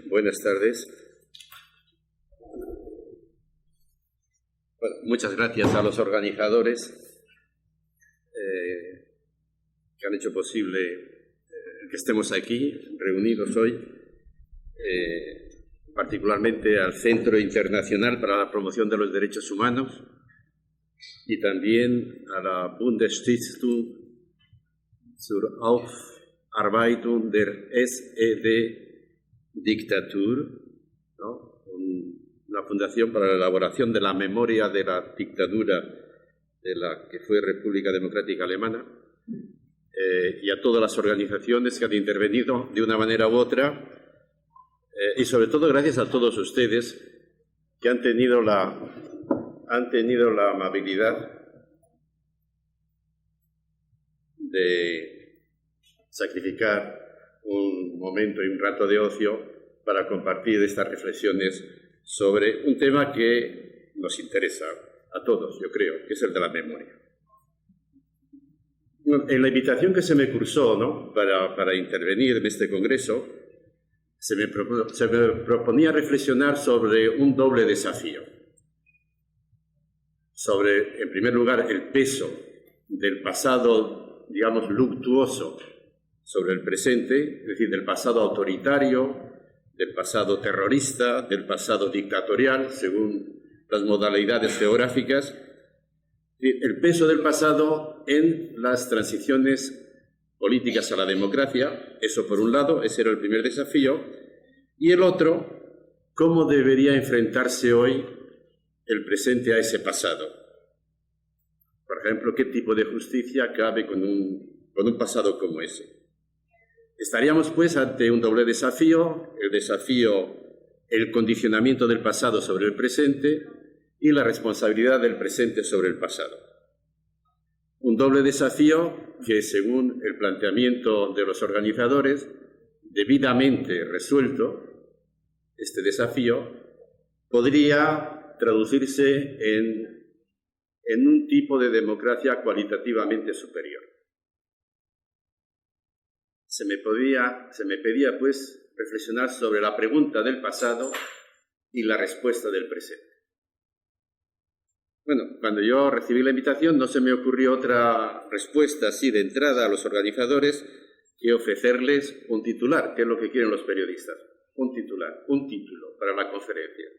Buenas tardes. Bueno, muchas gracias a los organizadores que han hecho posible que estemos aquí reunidos hoy, particularmente al Centro Internacional para la Promoción de los Derechos Humanos y también a la Bundesstiftung zur Aufarbeitung der SED-Diktatur, ¿no? Una fundación para la elaboración de la memoria de la dictadura de la que fue República Democrática Alemana, y a todas las organizaciones que han intervenido de una manera u otra, y sobre todo gracias a todos ustedes que han tenido la amabilidad de sacrificar un momento y un rato de ocio para compartir estas reflexiones sobre un tema que nos interesa a todos, yo creo, que es el de la memoria. En la invitación que se me cursó, ¿no?, para intervenir en este congreso, se me proponía reflexionar sobre un doble desafío. Sobre, en primer lugar, el peso del pasado, digamos, luctuoso sobre el presente, es decir, del pasado autoritario, del pasado terrorista, del pasado dictatorial, según las modalidades geográficas, el peso del pasado en las transiciones políticas a la democracia. Eso por un lado, ese era el primer desafío, y el otro, cómo debería enfrentarse hoy el presente a ese pasado. Por ejemplo, ¿qué tipo de justicia cabe con un pasado como ese? Estaríamos, pues, ante un doble desafío, el condicionamiento del pasado sobre el presente y la responsabilidad del presente sobre el pasado. Un doble desafío que, según el planteamiento de los organizadores, debidamente resuelto, este desafío podría traducirse en un tipo de democracia cualitativamente superior. Se me pedía, pues, reflexionar sobre la pregunta del pasado y la respuesta del presente. Bueno, cuando yo recibí la invitación no se me ocurrió otra respuesta así de entrada a los organizadores que ofrecerles un titular, que es lo que quieren los periodistas. Un titular, un título para la conferencia.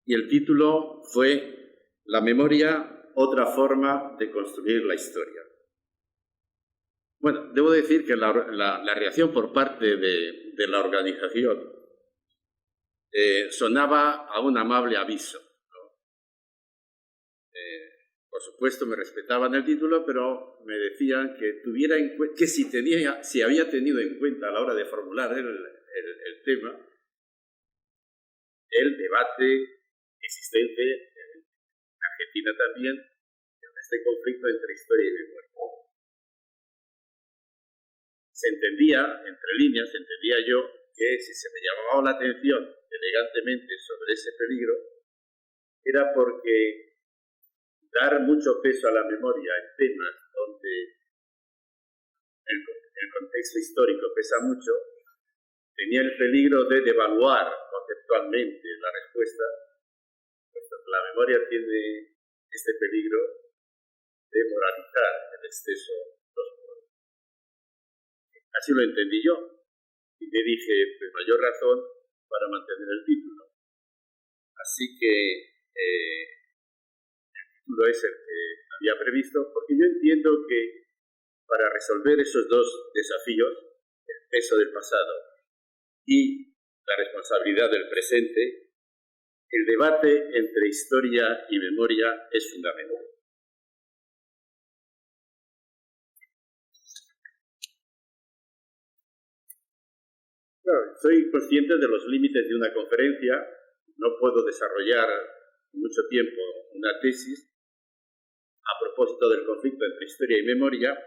Y el título fue La memoria, otra forma de construir la historia. Bueno, debo decir que la reacción por parte de la organización sonaba a un amable aviso, ¿no? Por supuesto, me respetaban el título, pero me decían que tuviera en cuenta, que si había tenido en cuenta a la hora de formular el tema, el debate existente en Argentina también, en este conflicto entre historia y memoria. Se entendía, entre líneas, entendía yo que si se me llamaba la atención elegantemente sobre ese peligro, era porque dar mucho peso a la memoria en temas donde el contexto histórico pesa mucho, tenía el peligro de devaluar conceptualmente la respuesta, puesto que la memoria tiene este peligro de moralizar en exceso los pueblos. Así lo entendí yo, y le dije, pues mayor razón para mantener el título. Así que el título es el que había previsto, porque yo entiendo que para resolver esos dos desafíos, el peso del pasado y la responsabilidad del presente, el debate entre historia y memoria es fundamental. Claro, soy consciente de los límites de una conferencia, no puedo desarrollar mucho tiempo una tesis a propósito del conflicto entre historia y memoria,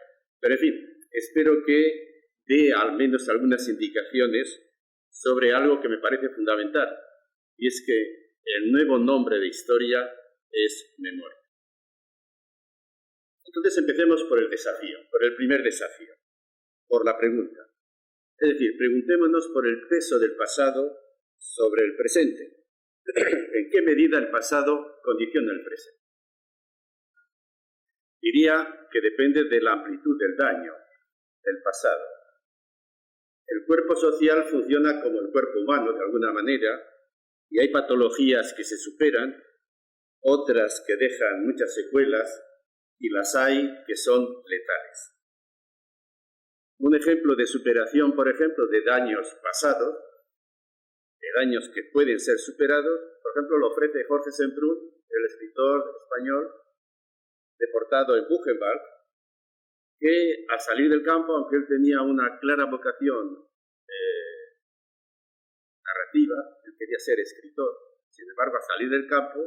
pero en fin, espero que dé al menos algunas indicaciones sobre algo que me parece fundamental, y es que el nuevo nombre de historia es memoria. Entonces empecemos por el desafío, por el primer desafío, por la pregunta. Es decir, preguntémonos por el peso del pasado sobre el presente. ¿En qué medida el pasado condiciona el presente? Diría que depende de la amplitud del daño del pasado. El cuerpo social funciona como el cuerpo humano, de alguna manera, y hay patologías que se superan, otras que dejan muchas secuelas, y las hay que son letales. Un ejemplo de superación, por ejemplo, de daños pasados, de daños que pueden ser superados, por ejemplo, lo ofrece Jorge Semprún, el escritor español, deportado en Buchenwald, que al salir del campo, aunque él tenía una clara vocación narrativa, él quería ser escritor, sin embargo, al salir del campo,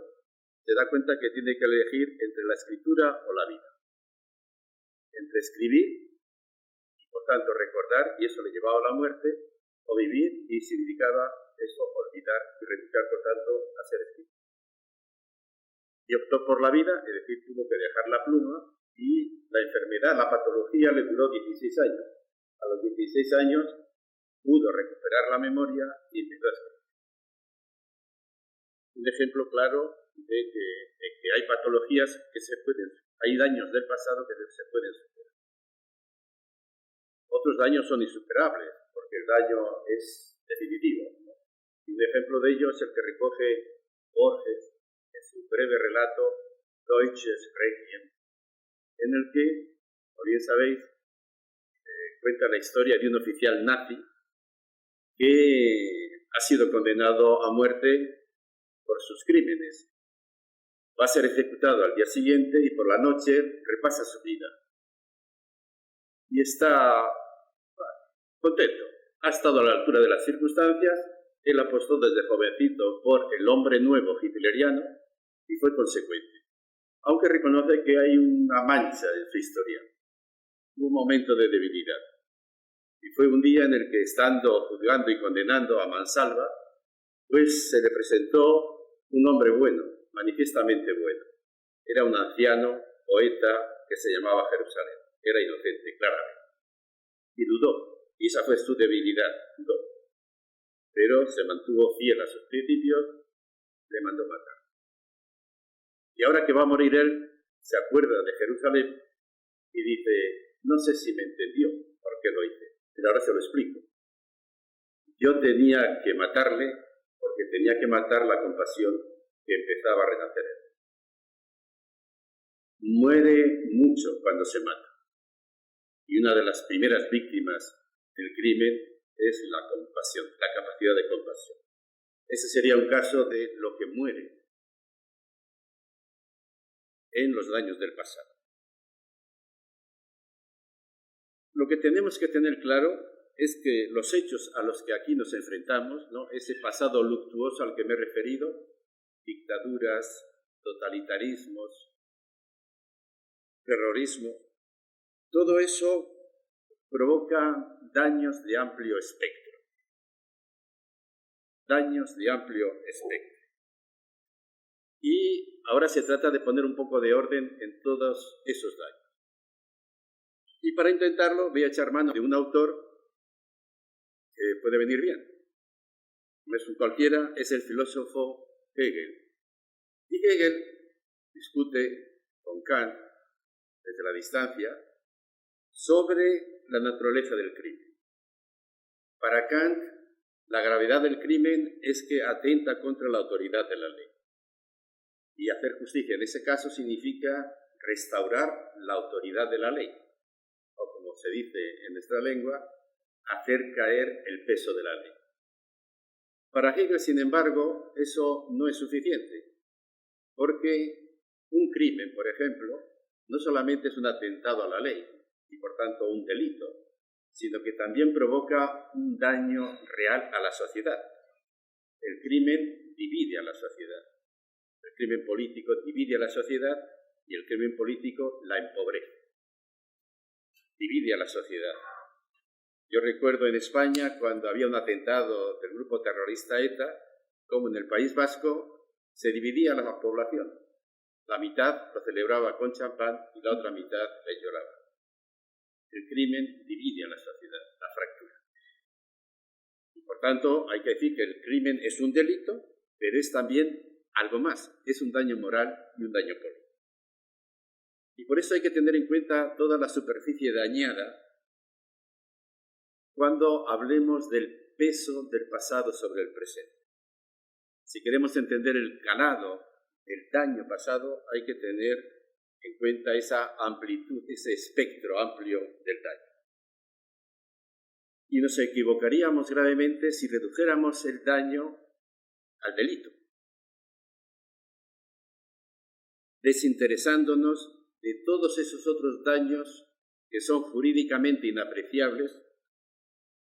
se da cuenta que tiene que elegir entre la escritura o la vida, entre escribir y, por tanto, recordar, y eso le llevaba a la muerte, o vivir y significaba eso, olvidar y renunciar, por tanto, a ser escritor. Y optó por la vida, es decir, tuvo que dejar la pluma, y la enfermedad, la patología, le duró 16 años. A los 16 años pudo recuperar la memoria y empezó a escribir. Un ejemplo claro de que hay patologías que hay daños del pasado que se pueden superar. Otros daños son insuperables, porque el daño es definitivo. Y un ejemplo de ello es el que recoge Borges en su breve relato Deutsches Requiem, en el que, como bien sabéis, cuenta la historia de un oficial nazi que ha sido condenado a muerte por sus crímenes. Va a ser ejecutado al día siguiente y por la noche repasa su vida. Y está contento. Ha estado a la altura de las circunstancias. Él apostó desde jovencito por el hombre nuevo hitleriano y fue consecuente. Aunque reconoce que hay una mancha en su historia, un momento de debilidad. Y fue un día en el que, estando juzgando y condenando a mansalva, pues se le presentó un hombre bueno, manifiestamente bueno. Era un anciano poeta que se llamaba Jerusalén. Era inocente, claramente. Y dudó, y esa fue su debilidad, dudó. Pero se mantuvo fiel a sus principios, le mandó matar. Y ahora que va a morir él, se acuerda de Jerusalén y dice, no sé si me entendió por qué lo hice, pero ahora se lo explico. Yo tenía que matarle porque tenía que matar la compasión que empezaba a renacer en él. Muere mucho cuando se mata. Y una de las primeras víctimas del crimen es la compasión, la capacidad de compasión. Ese sería un caso de lo que muere en los daños del pasado. Lo que tenemos que tener claro es que los hechos a los que aquí nos enfrentamos, ¿no?, ese pasado luctuoso al que me he referido, dictaduras, totalitarismos, terrorismo, todo eso provoca daños de amplio espectro. Daños de amplio espectro. Y ahora se trata de poner un poco de orden en todos esos daños. Y para intentarlo voy a echar mano de un autor que puede venir bien. No es un cualquiera, es el filósofo Hegel. Y Hegel discute con Kant, desde la distancia, sobre la naturaleza del crimen. Para Kant, la gravedad del crimen es que atenta contra la autoridad de la ley. Y hacer justicia en ese caso significa restaurar la autoridad de la ley, o como se dice en nuestra lengua, hacer caer el peso de la ley. Para Hegel, sin embargo, eso no es suficiente, porque un crimen, por ejemplo, no solamente es un atentado a la ley, y por tanto un delito, sino que también provoca un daño real a la sociedad. El crimen divide a la sociedad. El crimen político divide a la sociedad y el crimen político la empobrece. Divide a la sociedad. Yo recuerdo en España, cuando había un atentado del grupo terrorista ETA, como en el País Vasco se dividía la población. La mitad lo celebraba con champán y la otra mitad le lloraba. El crimen divide a la sociedad, la fractura. tanto, hay que decir que el crimen es un delito, pero es también algo más, es un daño moral y un daño político. Y por eso hay que tener en cuenta toda la superficie dañada cuando hablemos del peso del pasado sobre el presente. Si queremos entender el calado, el daño pasado, hay que tener en cuenta esa amplitud, ese espectro amplio del daño. Y nos equivocaríamos gravemente si redujéramos el daño al delito, desinteresándonos de todos esos otros daños que son jurídicamente inapreciables,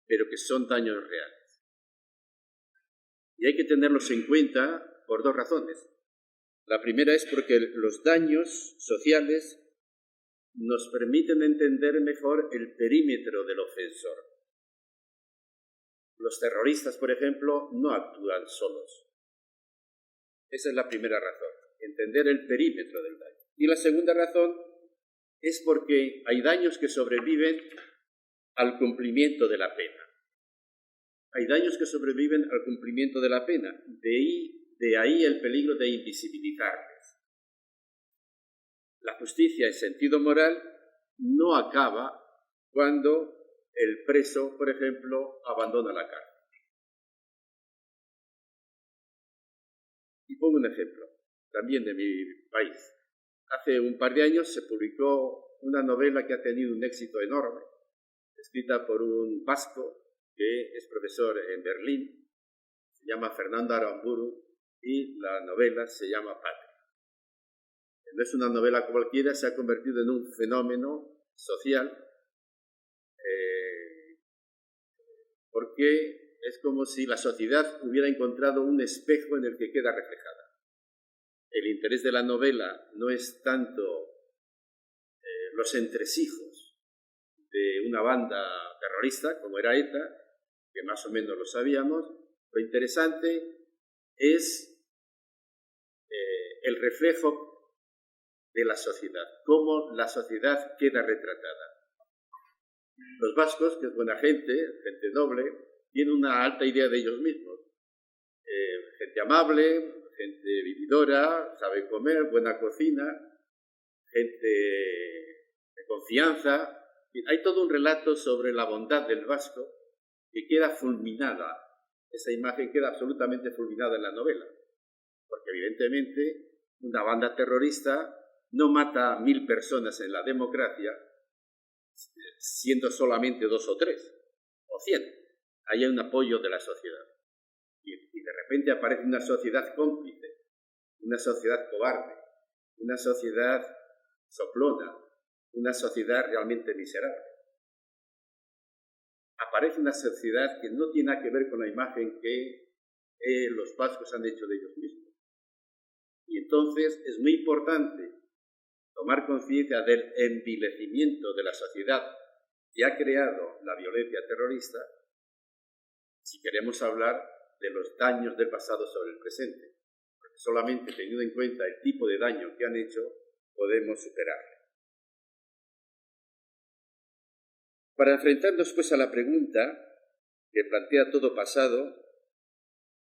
pero que son daños reales. Y hay que tenerlos en cuenta por dos razones. La primera es porque los daños sociales nos permiten entender mejor el perímetro del ofensor. Los terroristas, por ejemplo, no actúan solos. Esa es la primera razón, entender el perímetro del daño. Y la segunda razón es porque hay daños que sobreviven al cumplimiento de la pena. Hay daños que sobreviven al cumplimiento de la pena. De ahí el peligro de invisibilizarles. La justicia en sentido moral no acaba cuando el preso, por ejemplo, abandona la cárcel. Y pongo un ejemplo, también de mi país. Hace un par de años se publicó una novela que ha tenido un éxito enorme, escrita por un vasco que es profesor en Berlín, se llama Fernando Aramburu, y la novela se llama Patria. No es una novela cualquiera, se ha convertido en un fenómeno social, porque es como si la sociedad hubiera encontrado un espejo en el que queda reflejada. El interés de la novela no es tanto los entresijos de una banda terrorista, como era ETA, que más o menos lo sabíamos. Lo interesante es el reflejo de la sociedad, cómo la sociedad queda retratada. Los vascos, que es buena gente, gente noble, tienen una alta idea de ellos mismos. Gente amable, gente vividora, sabe comer, buena cocina, gente de confianza. Hay todo un relato sobre la bondad del vasco que queda fulminada. Esa imagen queda absolutamente fulminada en la novela, porque evidentemente una banda terrorista no mata a 1000 personas en la democracia, siendo solamente 2 o 3, o 100. Ahí hay un apoyo de la sociedad. Y de repente aparece una sociedad cómplice, una sociedad cobarde, una sociedad soplona, una sociedad realmente miserable. Aparece una sociedad que no tiene nada que ver con la imagen que los vascos han hecho de ellos mismos. Y entonces es muy importante tomar conciencia del envilecimiento de la sociedad que ha creado la violencia terrorista si queremos hablar de los daños del pasado sobre el presente, porque solamente teniendo en cuenta el tipo de daño que han hecho podemos superarlo. Para enfrentarnos pues a la pregunta que plantea todo pasado,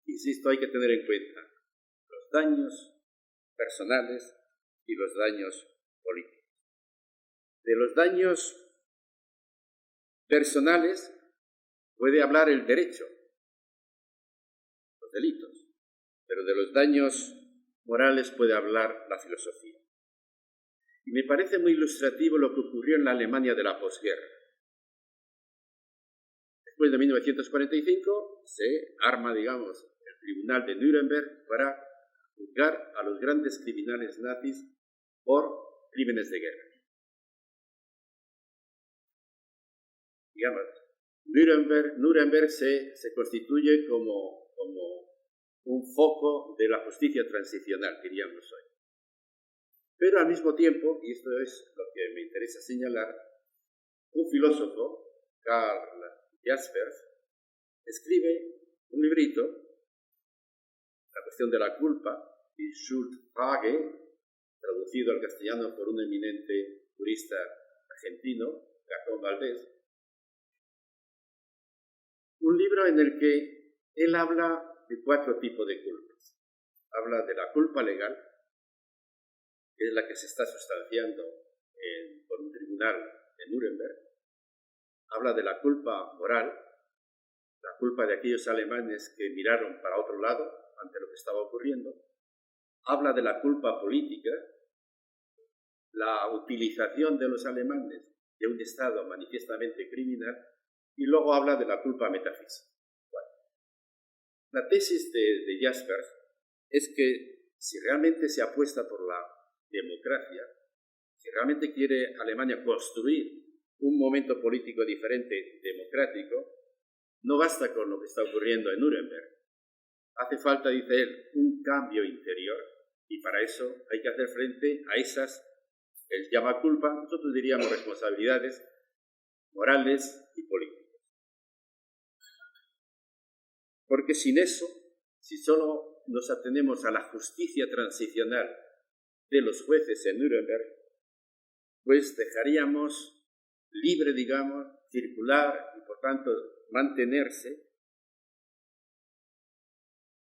insisto, hay que tener en cuenta los daños personales y los daños políticos. De los daños personales puede hablar el derecho, los delitos, pero de los daños morales puede hablar la filosofía. Y me parece muy ilustrativo lo que ocurrió en la Alemania de la posguerra. Después de 1945 se arma, digamos, el Tribunal de Nuremberg para juzgar a los grandes criminales nazis por crímenes de guerra. Digamos, Nuremberg se constituye como un foco de la justicia transicional, diríamos hoy. Pero al mismo tiempo, y esto es lo que me interesa señalar, un filósofo, Karl Jaspers, escribe un librito, La cuestión de la culpa, Die Schuldfrage, traducido al castellano por un eminente jurista argentino, Gastón Valdés, un libro libro en el que él habla de 4 tipos de culpas. Habla de la culpa legal, que es la que se está sustanciando por un tribunal de Nuremberg. Habla de la culpa moral, la culpa de aquellos alemanes que miraron para otro lado ante lo que estaba ocurriendo. Habla de la culpa política, la utilización de los alemanes de un Estado manifiestamente criminal, y luego habla de la culpa metafísica. Bueno, la tesis de Jaspers es que si realmente se apuesta por la democracia, si realmente quiere Alemania construir un momento político diferente, democrático, no basta con lo que está ocurriendo en Nuremberg. Hace falta, dice él, un cambio interior, y para eso hay que hacer frente a esas, él llama culpa, nosotros diríamos responsabilidades morales y políticas. Porque sin eso, si solo nos atenemos a la justicia transicional de los jueces en Nuremberg, pues dejaríamos libre, digamos, circular y por tanto mantenerse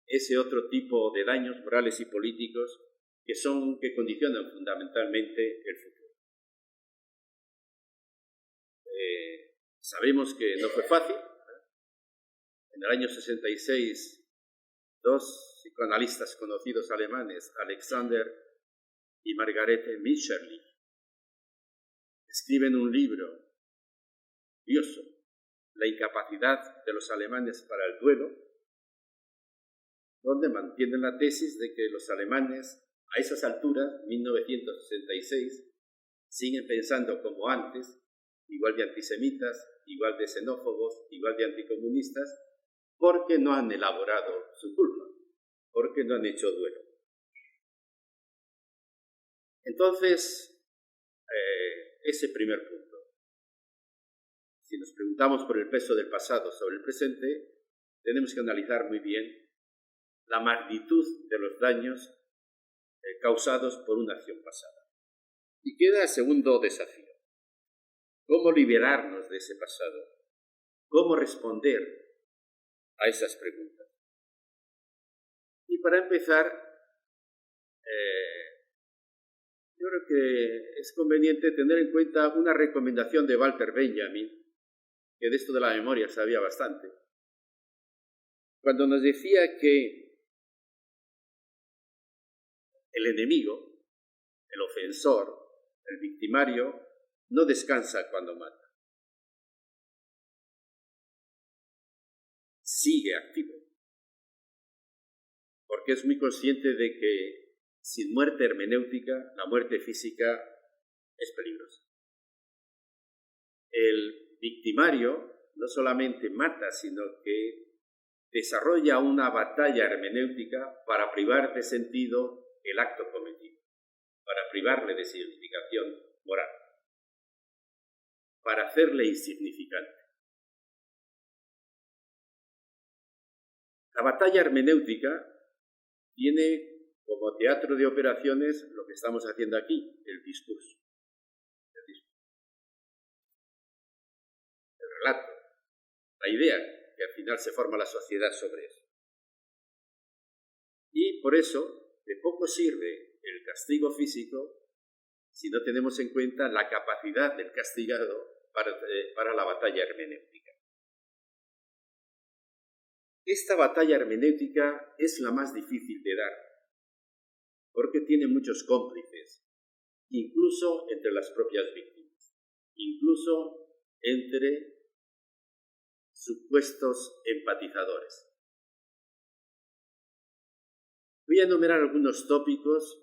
ese otro tipo de daños morales y políticos que condicionan fundamentalmente el futuro. Sabemos que no fue fácil. En el año 66, 2 psicoanalistas conocidos alemanes, Alexander y Margarete Mitscherlich, escriben un libro curioso, La incapacidad de los alemanes para el duelo, donde mantienen la tesis de que los alemanes, a esas alturas, 1966, siguen pensando como antes, igual de antisemitas, igual de xenófobos, igual de anticomunistas, porque no han elaborado su culpa, porque no han hecho duelo. Entonces, ese primer punto. Si nos preguntamos por el peso del pasado sobre el presente, tenemos que analizar muy bien la magnitud de los daños causados por una acción pasada. Y queda el segundo desafío. ¿Cómo liberarnos de ese pasado? ¿Cómo responder a esas preguntas? Y para empezar, yo creo que es conveniente tener en cuenta una recomendación de Walter Benjamin, que de esto de la memoria sabía bastante, cuando nos decía que el enemigo, el ofensor, el victimario, no descansa cuando mata. Sigue activo. Porque es muy consciente de que sin muerte hermenéutica, la muerte física es peligrosa. El victimario no solamente mata, sino que desarrolla una batalla hermenéutica para privar de sentido el acto cometido, para privarle de significación moral, para hacerle insignificante. La batalla hermenéutica tiene como teatro de operaciones lo que estamos haciendo aquí, el discurso. El relato, la idea, que al final se forma la sociedad sobre eso. Y por eso, de poco sirve el castigo físico si no tenemos en cuenta la capacidad del castigado para la batalla hermenéutica. Esta batalla hermenéutica es la más difícil de dar, porque tiene muchos cómplices, incluso entre las propias víctimas, incluso entre supuestos empatizadores. Voy a enumerar algunos tópicos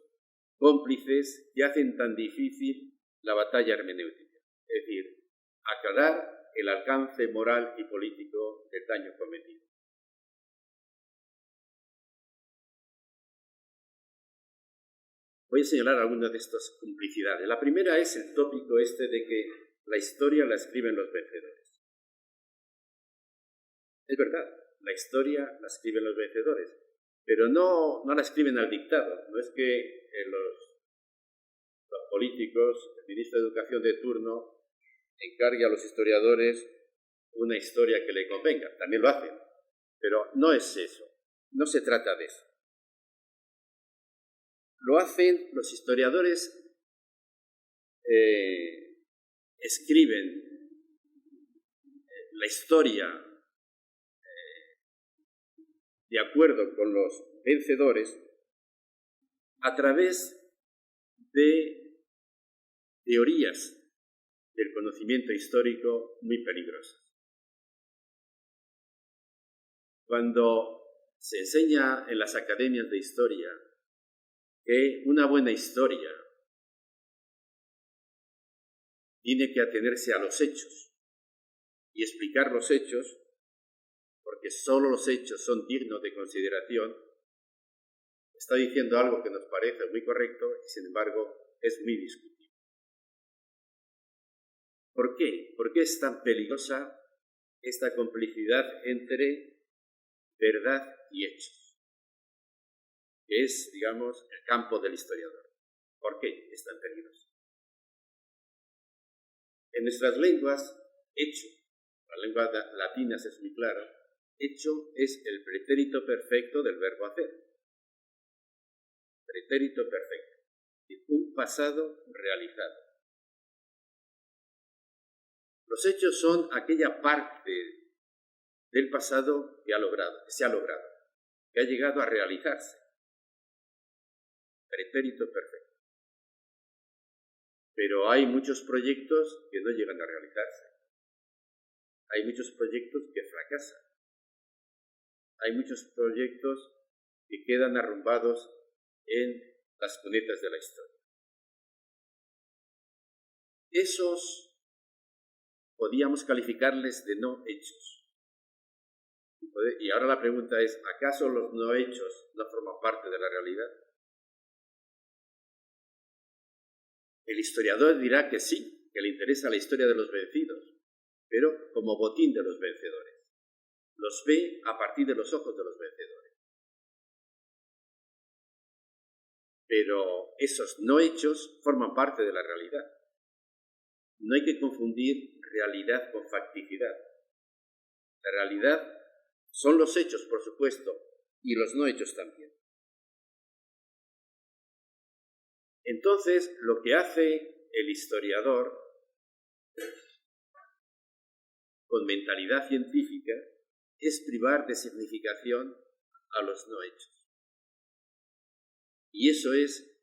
cómplices que hacen tan difícil la batalla hermenéutica, es decir, aclarar el alcance moral y político del daño cometido. Voy a señalar algunas de estas complicidades. La primera es el tópico de que la historia la escriben los vencedores. Es verdad, la historia la escriben los vencedores, pero no la escriben al dictado. No es que los políticos, el ministro de Educación de turno, encargue a los historiadores una historia que le convenga. También lo hacen, pero no es eso. No se trata de eso. Lo hacen los historiadores, escriben la historia de acuerdo con los vencedores a través de teorías del conocimiento histórico muy peligrosas. Cuando se enseña en las academias de historia que una buena historia tiene que atenerse a los hechos y explicar los hechos, porque solo los hechos son dignos de consideración, está diciendo algo que nos parece muy correcto y, sin embargo, es muy discutible. ¿Por qué? ¿Por qué es tan peligrosa esta complicidad entre verdad y hechos? Que es, digamos, el campo del historiador. ¿Por qué es tan peligroso? En nuestras lenguas, hecho, las lenguas latinas es muy claro, hecho es el pretérito perfecto del verbo hacer. Pretérito perfecto. Un pasado realizado. Los hechos son aquella parte del pasado que se ha logrado, que ha llegado a realizarse. Pretérito perfecto. Pero hay muchos proyectos que no llegan a realizarse. Hay muchos proyectos que fracasan. Hay muchos proyectos que quedan arrumbados en las cunetas de la historia. Esos podíamos calificarles de no hechos. Y ahora la pregunta es, ¿acaso los no hechos no forman parte de la realidad? El historiador dirá que sí, que le interesa la historia de los vencidos, pero como botín de los vencedores. Los ve a partir de los ojos de los vencedores. Pero esos no hechos forman parte de la realidad. No hay que confundir realidad con facticidad. La realidad son los hechos, por supuesto, y los no hechos también. Entonces, lo que hace el historiador con mentalidad científica es privar de significación a los no hechos. Y eso es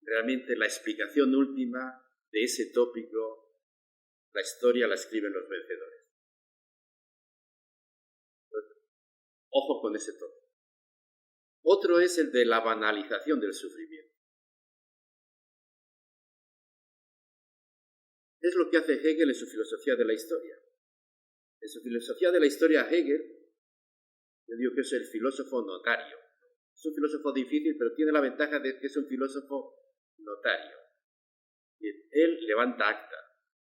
realmente la explicación última de ese tópico, la historia la escriben los vencedores. Ojo con ese tópico. Otro es el de la banalización del sufrimiento. Es lo que hace Hegel en su filosofía de la historia. En su filosofía de la historia, Hegel, yo digo que es el filósofo notario. Es un filósofo difícil, pero tiene la ventaja de que es un filósofo notario. Él levanta acta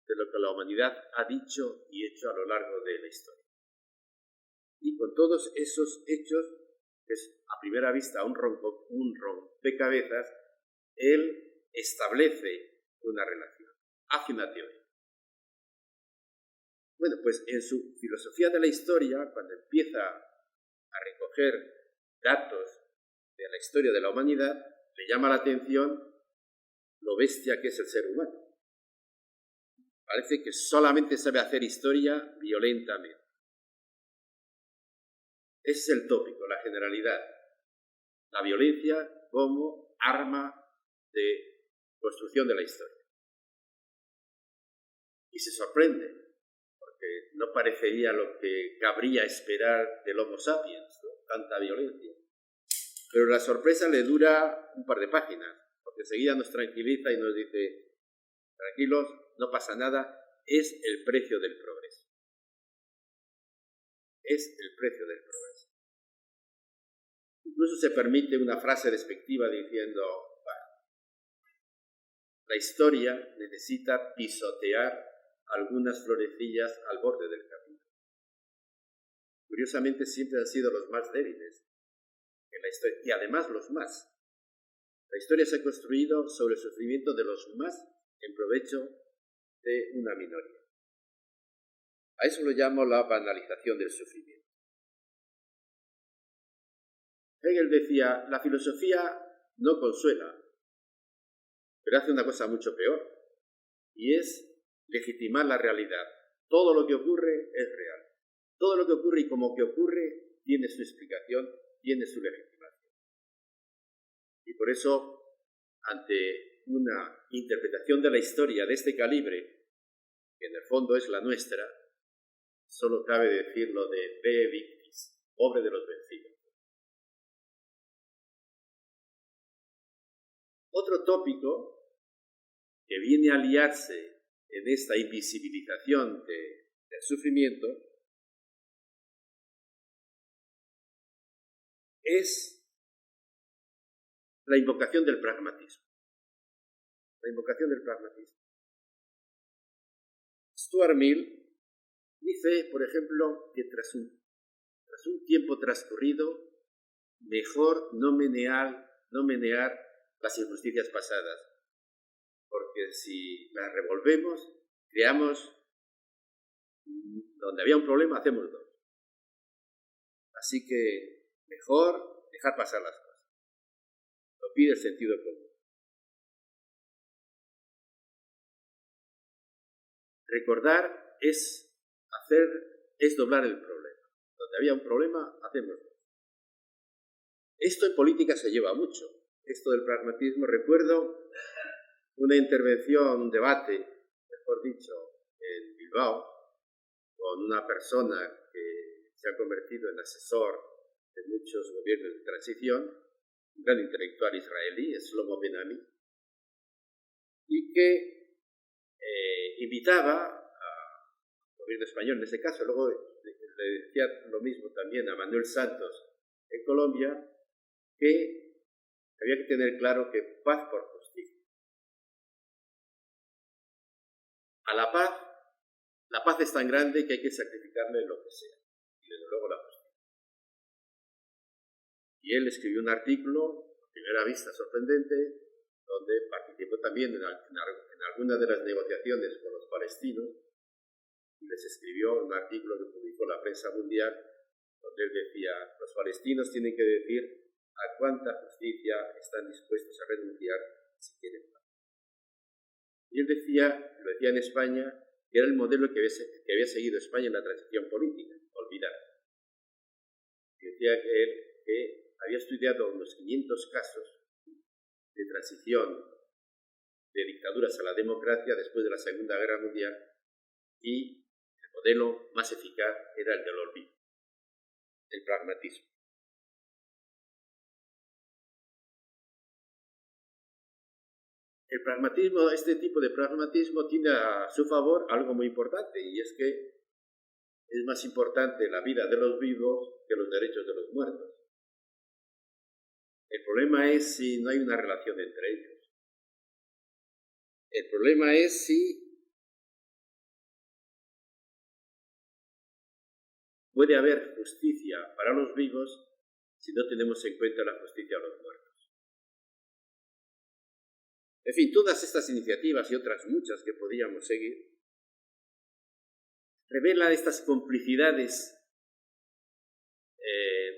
de lo que la humanidad ha dicho y hecho a lo largo de la historia. Y con todos esos hechos, que es a primera vista un rompecabezas, él establece una relación, hace una teoría. Bueno, pues en su filosofía de la historia, cuando empieza a recoger datos de la historia de la humanidad, le llama la atención lo bestia que es el ser humano. Parece que solamente sabe hacer historia violentamente. Ese es el tópico, la generalidad. La violencia como arma de construcción de la historia. Y se sorprende, porque no parecería lo que cabría esperar del Homo sapiens, ¿no? Tanta violencia. Pero la sorpresa le dura un par de páginas, porque enseguida nos tranquiliza y nos dice, tranquilos, no pasa nada, es el precio del progreso. Es el precio del progreso. Incluso se permite una frase despectiva diciendo, bueno, la historia necesita pisotear algunas florecillas al borde del camino. Curiosamente siempre han sido los más débiles en la historia, y además los más. La historia se ha construido sobre el sufrimiento de los más en provecho de una minoría. A eso lo llamo la banalización del sufrimiento. Hegel decía, la filosofía no consuela, pero hace una cosa mucho peor, y es legitimar la realidad. Todo lo que ocurre es real. Todo lo que ocurre y como que ocurre tiene su explicación, tiene su legitimación. Y por eso, ante una interpretación de la historia de este calibre, que en el fondo es la nuestra, solo cabe decir lo de Vae victis, pobre de los vencidos. Otro tópico que viene a liarse en esta invisibilización del sufrimiento es la invocación del pragmatismo. La invocación del pragmatismo. Stuart Mill dice, por ejemplo, que tras un tiempo transcurrido, mejor no menear las injusticias pasadas, porque si las revolvemos, creamos, donde había un problema, hacemos dos. Así que mejor dejar pasar las cosas. Lo pide el sentido común. Recordar es doblar el problema. Donde había un problema, hacemos dos. Esto en política se lleva mucho. Esto del pragmatismo, recuerdo una intervención, un debate, mejor dicho, en Bilbao, con una persona que se ha convertido en asesor de muchos gobiernos de transición, un gran intelectual israelí, Shlomo Ben-Ami, y que invitaba al gobierno español en ese caso, luego le decía lo mismo también a Manuel Santos en Colombia, que había que tener claro que paz por justicia. A la paz es tan grande que hay que sacrificarle lo que sea, y desde luego la justicia. Y él escribió un artículo, a primera vista sorprendente, donde participó también en algunas de las negociaciones con los palestinos, y les escribió un artículo que publicó la prensa mundial, donde él decía, los palestinos tienen que decir a cuánta justicia están dispuestos a renunciar si quieren paz. Y él decía, lo decía en España, que era el modelo que había seguido España en la transición política, olvidar. Y decía que había estudiado unos 500 casos de transición de dictaduras a la democracia después de la Segunda Guerra Mundial, y el modelo más eficaz era el del olvido, el pragmatismo. El pragmatismo, este tipo de pragmatismo tiene a su favor algo muy importante, y es que es más importante la vida de los vivos que los derechos de los muertos. El problema es si no hay una relación entre ellos. El problema es si puede haber justicia para los vivos si no tenemos en cuenta la justicia a los muertos. En fin, todas estas iniciativas y otras muchas que podríamos seguir revelan estas complicidades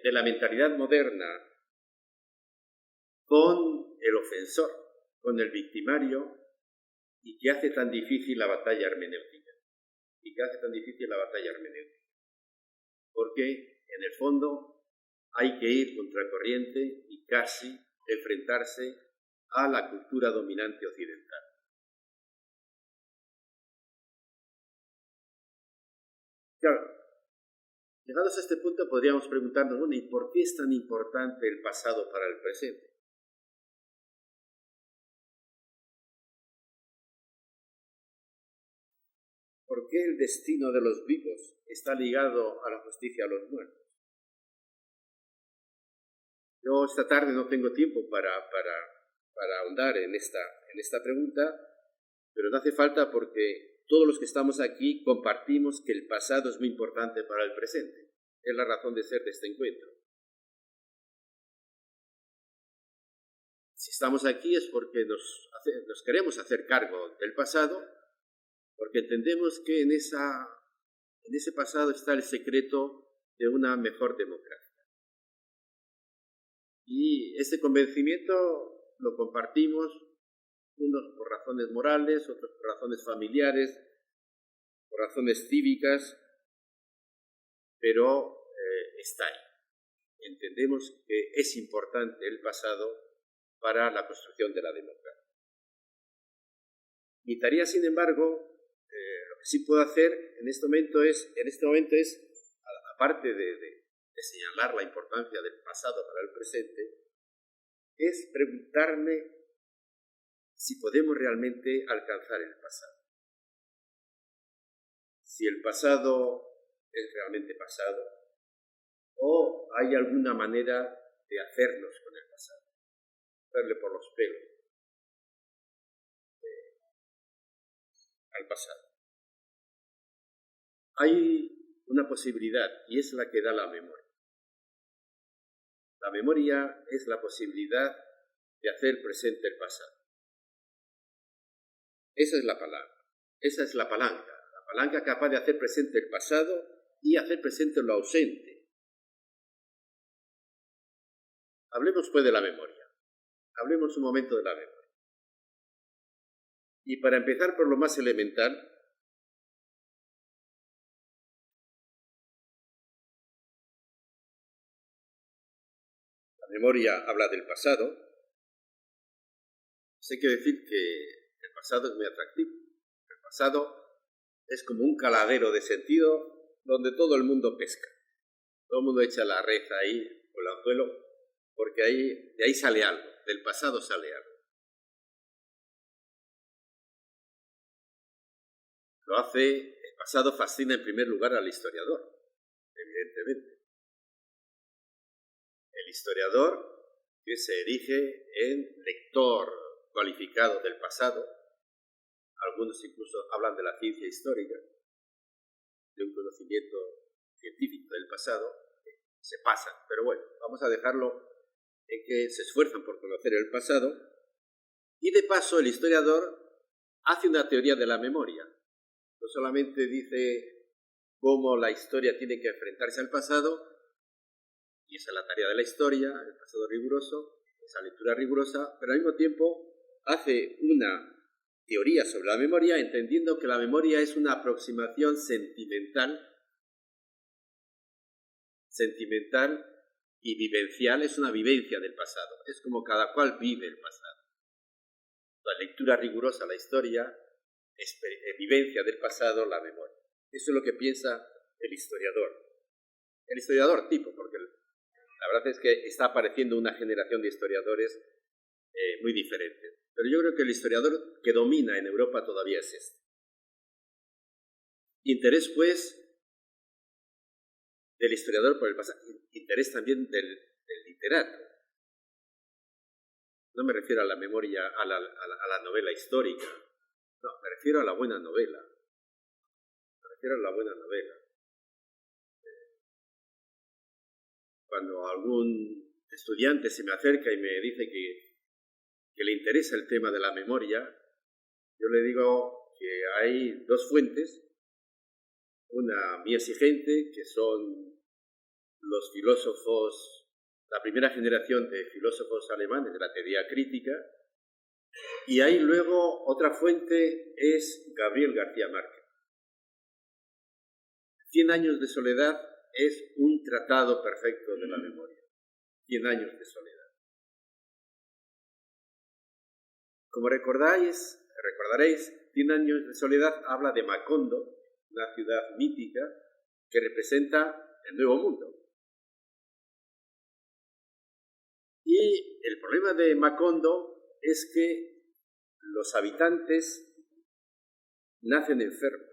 de la mentalidad moderna con el ofensor, con el victimario, y que hace tan difícil la batalla hermenéutica. Porque, en el fondo, hay que ir contracorriente y casi enfrentarse a la cultura dominante occidental. Claro, llegados a este punto podríamos preguntarnos, bueno, ¿y por qué es tan importante el pasado para el presente? ¿Por qué el destino de los vivos está ligado a la justicia a los muertos? Yo esta tarde no tengo tiempo para ahondar en esta pregunta, pero no hace falta, porque todos los que estamos aquí compartimos que el pasado es muy importante para el presente. Es la razón de ser de este encuentro. Si estamos aquí es porque nos queremos hacer cargo del pasado, porque entendemos que en En ese pasado está el secreto de una mejor democracia. Y este convencimiento lo compartimos, unos por razones morales, otros por razones familiares, por razones cívicas, pero está ahí. Entendemos que es importante el pasado para la construcción de la democracia. Mi tarea, sin embargo, lo que sí puedo hacer en este momento es, aparte de señalar la importancia del pasado para el presente, es preguntarme si podemos realmente alcanzar el pasado. Si el pasado es realmente pasado, o hay alguna manera de hacernos con el pasado, verle por los pelos al pasado. Hay una posibilidad, y es la que da la memoria. La memoria es la posibilidad de hacer presente el pasado. Esa es la palanca capaz de hacer presente el pasado y hacer presente lo ausente. Hablemos pues de la memoria. Hablemos un momento de la memoria. Y para empezar por lo más elemental, la memoria habla del pasado. Hay que decir que el pasado es muy atractivo. El pasado es como un caladero de sentido donde todo el mundo pesca. Todo el mundo echa la red ahí, o el anzuelo, porque de ahí sale algo, del pasado sale algo. El pasado fascina en primer lugar al historiador, evidentemente. El historiador que se erige en lector cualificado del pasado, algunos incluso hablan de la ciencia histórica, de un conocimiento científico del pasado, se pasan, pero bueno, vamos a dejarlo en que se esfuerzan por conocer el pasado, y de paso el historiador hace una teoría de la memoria. No solamente dice cómo la historia tiene que enfrentarse al pasado, y esa es la tarea de la historia, el pasado riguroso, esa lectura rigurosa, pero al mismo tiempo hace una teoría sobre la memoria, entendiendo que la memoria es una aproximación sentimental y vivencial, es una vivencia del pasado, es como cada cual vive el pasado. La lectura rigurosa, la historia, es vivencia del pasado, la memoria. Eso es lo que piensa el historiador tipo, porque la verdad es que está apareciendo una generación de historiadores muy diferentes. Pero yo creo que el historiador que domina en Europa todavía es este. Interés, pues, del historiador por el pasado, interés también del literato. No me refiero a la memoria, a la novela histórica, no, me refiero a la buena novela. Cuando algún estudiante se me acerca y me dice que le interesa el tema de la memoria, yo le digo que hay dos fuentes, una muy exigente, que son los filósofos, la primera generación de filósofos alemanes de la teoría crítica, y hay luego otra fuente, es Gabriel García Márquez. 100 años de soledad es un tratado perfecto de la memoria. 100 años de soledad. Como recordaréis, 100 años de soledad habla de Macondo, una ciudad mítica que representa el Nuevo Mundo. Y el problema de Macondo es que los habitantes nacen enfermos.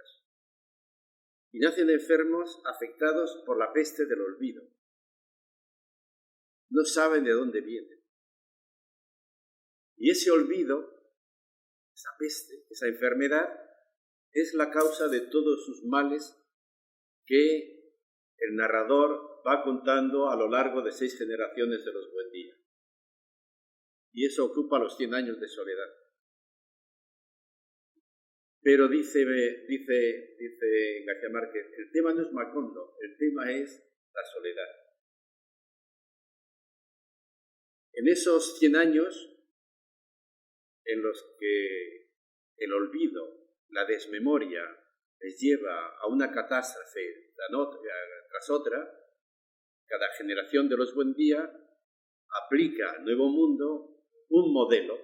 Y nacen enfermos afectados por la peste del olvido. No saben de dónde vienen. Y ese olvido, esa peste, esa enfermedad, es la causa de todos sus males que el narrador va contando a lo largo de 6 generaciones de los Buendía. Y eso ocupa los 100 años de soledad. Pero dice García Márquez, el tema no es Macondo, el tema es la soledad. En esos 100 años en los que el olvido, la desmemoria, les lleva a una catástrofe tras otra, cada generación de los Buen Día aplica al Nuevo Mundo un modelo,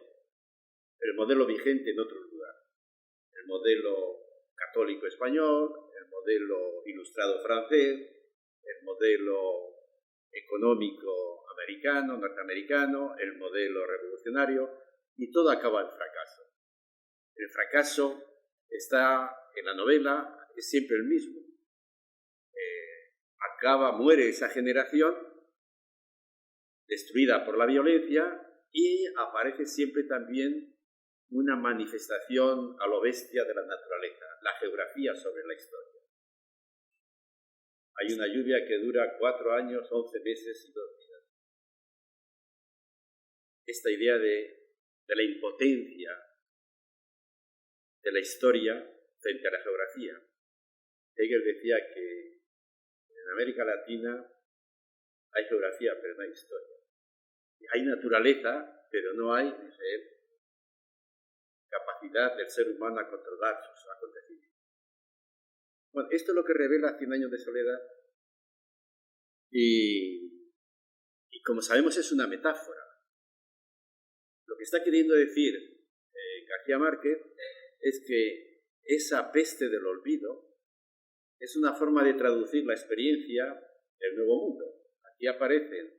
el modelo vigente en otro lugar, el modelo católico español, el modelo ilustrado francés, el modelo económico americano, norteamericano, el modelo revolucionario, y todo acaba en fracaso. El fracaso está en la novela, es siempre el mismo. Muere esa generación destruida por la violencia y aparece siempre también una manifestación a lo bestia de la naturaleza, la geografía sobre la historia. Hay una lluvia que dura 4 años, 11 meses y 2 días. Esta idea de la impotencia de la historia frente a la geografía. Hegel decía que en América Latina hay geografía, pero no hay historia. Hay naturaleza, pero no hay, dice él, capacidad del ser humano a controlar sus acontecimientos. Bueno, esto es lo que revela 100 años de soledad y como sabemos es una metáfora. Lo que está queriendo decir García Márquez es que esa peste del olvido es una forma de traducir la experiencia del Nuevo Mundo. Aquí aparecen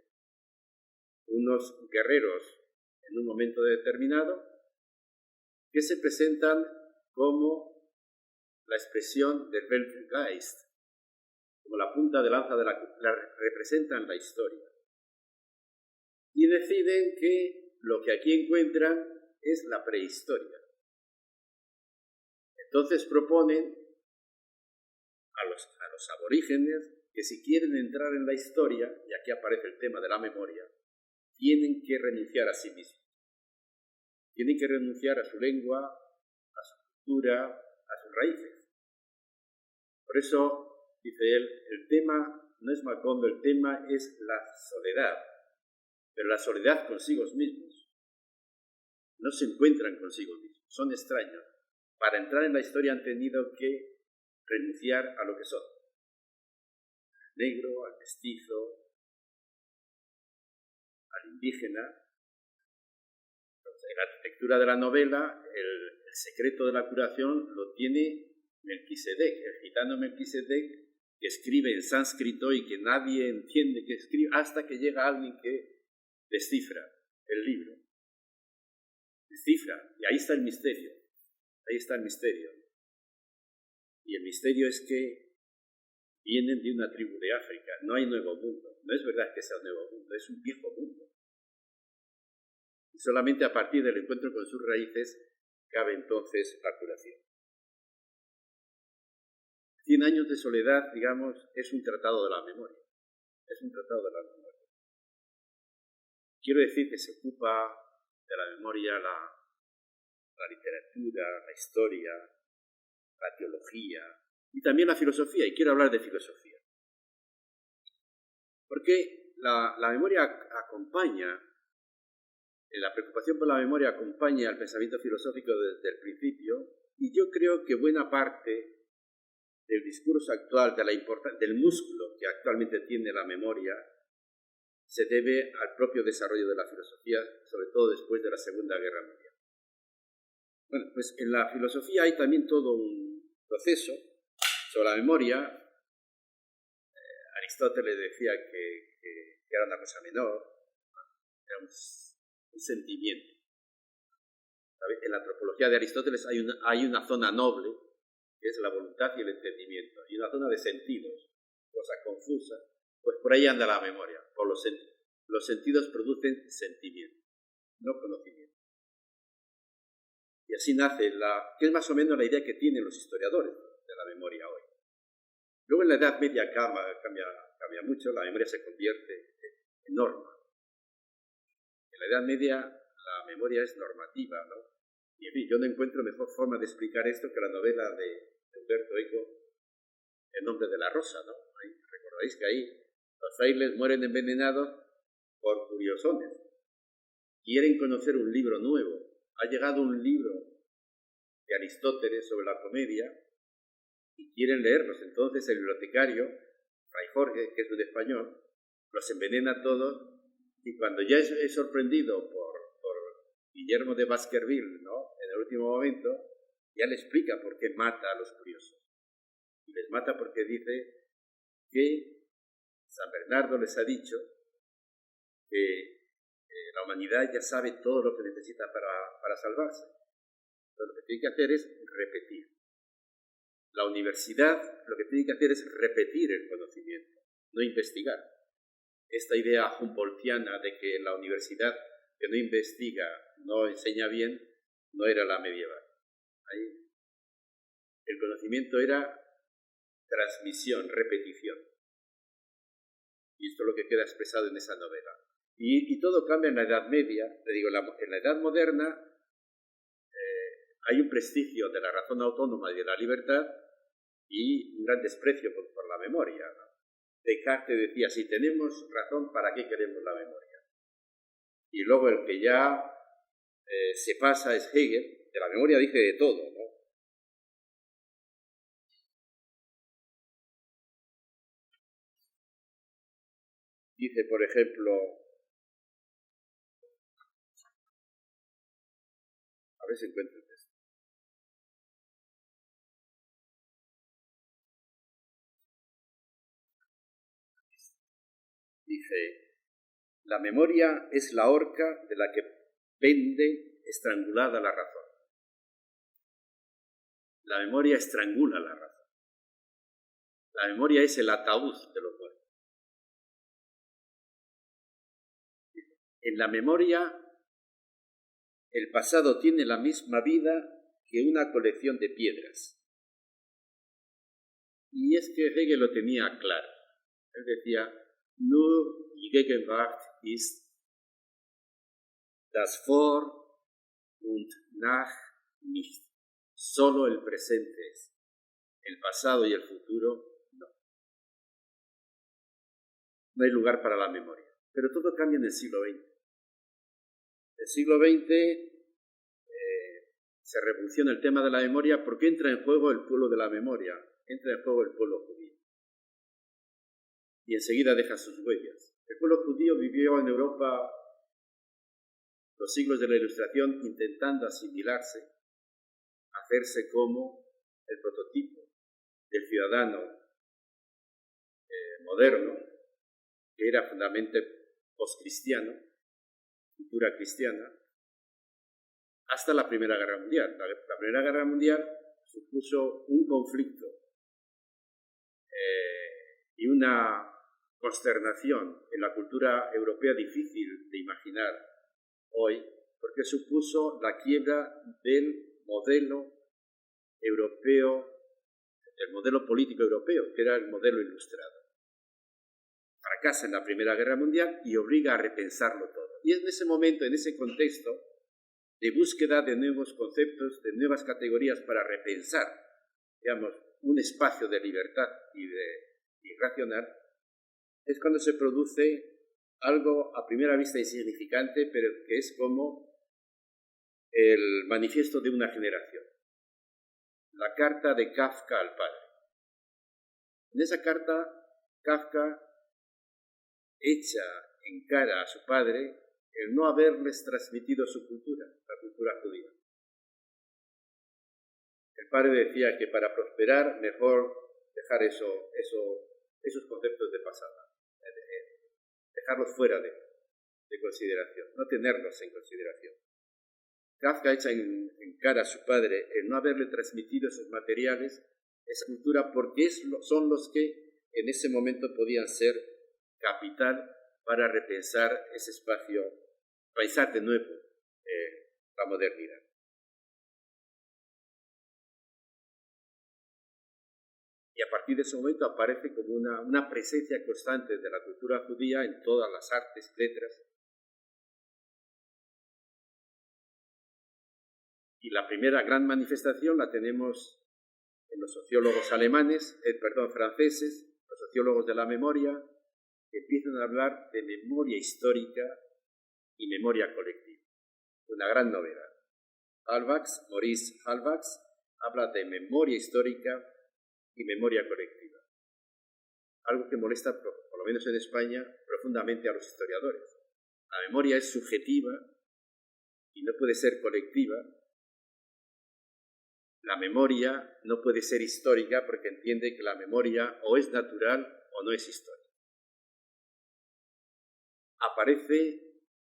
unos guerreros en un momento determinado que se presentan como la expresión del Weltgeist, como la punta de lanza de representan la historia. Y deciden que lo que aquí encuentran es la prehistoria. Entonces proponen a los aborígenes que si quieren entrar en la historia, y aquí aparece el tema de la memoria, tienen que renunciar a sí mismos. Tienen que renunciar a su lengua, a su cultura, a sus raíces. Por eso, dice él, el tema no es Macondo, el tema es la soledad, pero la soledad consigo mismos. No se encuentran consigo mismos, son extraños. Para entrar en la historia han tenido que renunciar a lo que son. Al negro, al mestizo, al indígena. Entonces, en la arquitectura de la novela, el secreto de la curación lo tiene Melquisedec, el gitano Melquisedec, que escribe en sánscrito y que nadie entiende que escribe hasta que llega alguien que descifra el libro. Descifra, y ahí está el misterio. Ahí está el misterio. Y el misterio es que vienen de una tribu de África. No hay nuevo mundo. No es verdad que sea un nuevo mundo, es un viejo mundo. Y solamente a partir del encuentro con sus raíces cabe entonces la curación. 100 años de soledad, digamos, es un tratado de la memoria. Es un tratado de la memoria. Quiero decir que se ocupa de la memoria la literatura, la historia, la teología y también la filosofía, y quiero hablar de filosofía. Porque la memoria acompaña, la preocupación por la memoria acompaña al pensamiento filosófico desde el principio, y yo creo que buena parte del discurso actual, del músculo que actualmente tiene la memoria, se debe al propio desarrollo de la filosofía, sobre todo después de la Segunda Guerra Mundial. Bueno, pues en la filosofía hay también todo un proceso sobre la memoria. Aristóteles decía que era una cosa menor, era un sentimiento. En la antropología de Aristóteles hay una zona noble, que es la voluntad y el entendimiento, y una zona de sentidos, cosa confusa, pues por ahí anda la memoria, por los sentidos. Los sentidos producen sentimiento, no conocimiento. Y así nace que es más o menos la idea que tienen los historiadores de la memoria hoy. Luego en la Edad Media cambia mucho, la memoria se convierte en norma. En la Edad Media la memoria es normativa, ¿no? Y en fin, yo no encuentro mejor forma de explicar esto que la novela de Humberto Eco, El nombre de la rosa, ¿no? Ahí, recordáis que ahí los frailes mueren envenenados por curiosones. Quieren conocer un libro nuevo. Ha llegado un libro de Aristóteles sobre la comedia y quieren leerlos. Entonces el bibliotecario, Fray Jorge, que es un español, los envenena a todos y cuando ya es sorprendido por Guillermo de Baskerville, ¿no? En el último momento, ya le explica por qué mata a los curiosos. Y les mata porque dice que San Bernardo les ha dicho que la humanidad ya sabe todo lo que necesita para salvarse. Entonces, lo que tiene que hacer es repetir. La universidad lo que tiene que hacer es repetir el conocimiento, no investigar. Esta idea humboldtiana de que la universidad que no investiga no enseña bien, no era la medieval. Ahí el conocimiento era transmisión, repetición. Y esto es lo que queda expresado en esa novela. Y todo cambia en la Edad Media. Le digo, en la Edad Moderna hay un prestigio de la razón autónoma y de la libertad y un gran desprecio por la memoria, ¿no? Descartes decía, si tenemos razón, ¿para qué queremos la memoria? Y luego el que ya se pasa es Hegel, de la memoria dice de todo, ¿no? Dice, por ejemplo, a ver si encuentro el texto. Dice, la memoria es la horca de la que pende estrangulada la razón. La memoria estrangula la razón. La memoria es el ataúd de los muertos. En la memoria, el pasado tiene la misma vida que una colección de piedras. Y es que Hegel lo tenía claro. Él decía, nur die Gegenwart ist das Vor und Nach nicht. Solo el presente es. El pasado y el futuro, no. No hay lugar para la memoria. Pero todo cambia en el siglo XX. En el siglo XX se revoluciona el tema de la memoria porque entra en juego el pueblo de la memoria, entra en juego el pueblo judío. Y enseguida deja sus huellas. El pueblo judío vivió en Europa los siglos de la Ilustración intentando asimilarse, hacerse como el prototipo del ciudadano moderno, que era fundamentalmente postcristiano, cultura cristiana, hasta la Primera Guerra Mundial. La Primera Guerra Mundial supuso un conflicto y una consternación en la cultura europea difícil de imaginar hoy, porque supuso la quiebra del modelo europeo, del modelo político europeo, que era el modelo ilustrado. Fracasa en la Primera Guerra Mundial y obliga a repensarlo todo. Y en ese momento, en ese contexto de búsqueda de nuevos conceptos, de nuevas categorías para repensar, digamos, un espacio de libertad y racional, es cuando se produce algo a primera vista insignificante, pero que es como el manifiesto de una generación. La carta de Kafka al padre. En esa carta, Kafka echa en cara a su padre el no haberles transmitido su cultura, la cultura judía. El padre decía que para prosperar mejor dejar esos conceptos de pasado, dejarlos fuera de consideración, no tenerlos en consideración. Kafka echa en cara a su padre el no haberle transmitido esos materiales, esa cultura, porque son los que en ese momento podían ser capital para repensar ese espacio, pensar de nuevo la modernidad. Y a partir de ese momento aparece como una presencia constante de la cultura judía en todas las artes, letras. Y la primera gran manifestación la tenemos en los sociólogos alemanes, franceses, los sociólogos de la memoria, que empiezan a hablar de memoria histórica y memoria colectiva. Una gran novedad. Maurice Halbwachs, habla de memoria histórica y memoria colectiva. Algo que molesta, por lo menos en España, profundamente a los historiadores. La memoria es subjetiva y no puede ser colectiva. La memoria no puede ser histórica porque entiende que la memoria o es natural o no es histórica. Aparece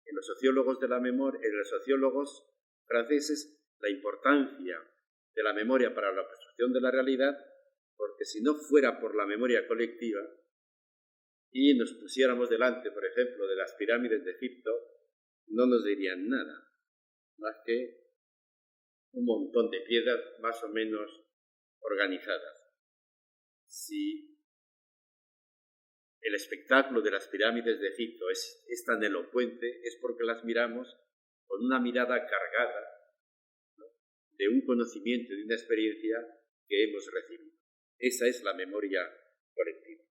en los sociólogos de la memoria, en los sociólogos franceses, la importancia de la memoria para la construcción de la realidad, porque si no fuera por la memoria colectiva y nos pusiéramos delante, por ejemplo, de las pirámides de Egipto, no nos dirían nada, más que un montón de piedras más o menos organizadas. Si el espectáculo de las pirámides de Egipto es tan elocuente, es porque las miramos con una mirada cargada, ¿no?, de un conocimiento, de una experiencia que hemos recibido. Esa es la memoria colectiva.